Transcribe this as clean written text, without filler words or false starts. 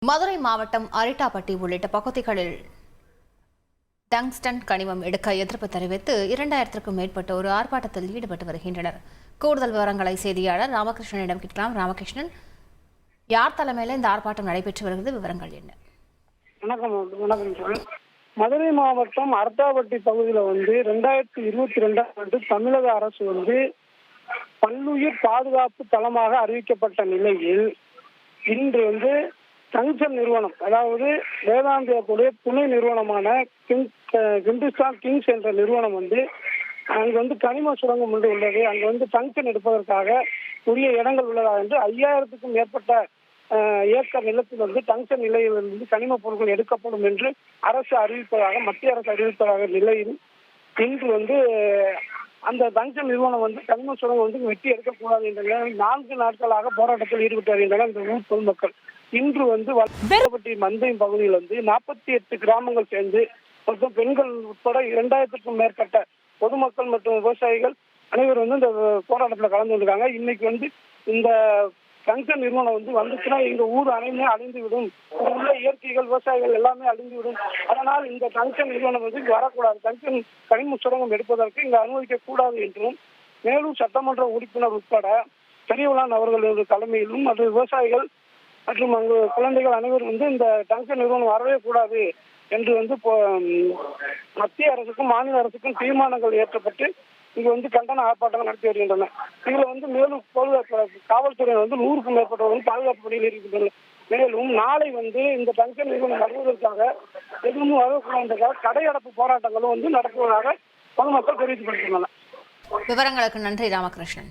மதுரை மாவட்டம் அரிட்டாப்பட்டி உள்ளிட்ட பகுதிகளில் டங்ஸ்டன் கனிமம் எடுக்க எதிர்ப்பு தெரிவித்து 2000க்கும் மேற்பட்டோர் ஆர்ப்பாட்டத்தில் ஈடுபட்டு வருகின்றனர். கூடுதல் விவரங்களை செய்தியாளர் ராமகிருஷ்ணனிடம் கேட்கலாம். ராமகிருஷ்ணன், யார் தலைமையில் இந்த ஆர்ப்பாட்டம் நடைபெற்று வருகிறது? விவரங்கள் என்ன? வணக்கம். மதுரை மாவட்டம் அரிட்டாப்பட்டி பகுதியில் 2022 ஆண்டு தமிழக அரசு பல்லுயிர் பாதுகாப்பு தளமாக அறிவிக்கப்பட்ட நிலையில் இன்று டங்ஸ்டன் நிறுவனம், அதாவது வேதாந்தியாவுடைய துணை நிறுவனமான ஹிந்துஸ்தான் கிங்ஸ் என்ற நிறுவனம் அங்கு கனிம சுரங்கம் உள்ளது. அங்கு டங்ஸ்டன் எடுப்பதற்காக உரிய இடங்கள் உள்ளதா என்று 5000க்கும் மேற்பட்ட ஏக்கர் நிலத்தில் டங்ஸ்டன் நிலையிலிருந்து கனிம பொருட்கள் எடுக்கப்படும் என்று மத்திய அரசு அறிவிப்பதாக நிலையில் இன்று அந்த டங்ஸ்டன் நிறுவனம் கனிம சுரங்கம் வெட்டி எடுக்கக்கூடாது என்ற 4 நாட்களாக போராட்டத்தில் ஈடுபட்டு வருகின்றனர் இந்த ஊர் பொதுமக்கள். இன்று வல்லப்பட்டி மந்தையம் பகுதியில் 48 கிராமங்கள் சேர்ந்து மற்றும் பெண்கள் உட்பட 2000க்கும் மேற்பட்ட பொதுமக்கள் மற்றும் விவசாயிகள் அனைவரும் இந்த போராட்டத்தில் கலந்து கொண்டிருக்காங்க. இன்னைக்கு இந்த டங்ஸ்டன் நிறுவனம் வந்துச்சுன்னா எங்க ஊர் அனைமே அழிந்துவிடும், உள்ள இயற்கைகள் விவசாயிகள் எல்லாமே அழிந்துவிடும். அதனால் இந்த டங்ஸ்டன் நிறுவனம் வரக்கூடாது, டங்ஸ்டன் கனிம சுரங்கம் எடுப்பதற்கு இங்கு அனுமதிக்க கூடாது என்றும், மேலும் சட்டமன்ற உறுப்பினர் உட்பட பெரியவளான் அவர்களது தலைமையிலும் மற்றும் விவசாயிகள் மற்றும் அங்கு குழந்தைகள் அனைவரும் இந்த டங்ஸ்டன் நிறுவனம் வரவே கூடாது என்று மத்திய அரசுக்கும் மாநில அரசுக்கும் தீர்மானங்கள் ஏற்றப்பட்டு இங்கு கண்டன ஆர்ப்பாட்டங்கள் நடத்தி வருகின்றன. இதுல மேலும் காவல்துறை 100க்கும் மேற்பட்டவர்கள் பாதுகாப்பு பணியில் இருக்கின்றனர். மேலும் நாளை இந்த டங்ஸ்டன் நிறுவனம் வருவதற்காக எதுவும் வரக்கூடாது கடையடைப்பு போராட்டங்களும் நடத்துவதாக பொதுமக்கள் தெரிவித்துக் கொண்டிருக்கின்றனர். விவரங்களுக்கு நன்றி ராமகிருஷ்ணன்.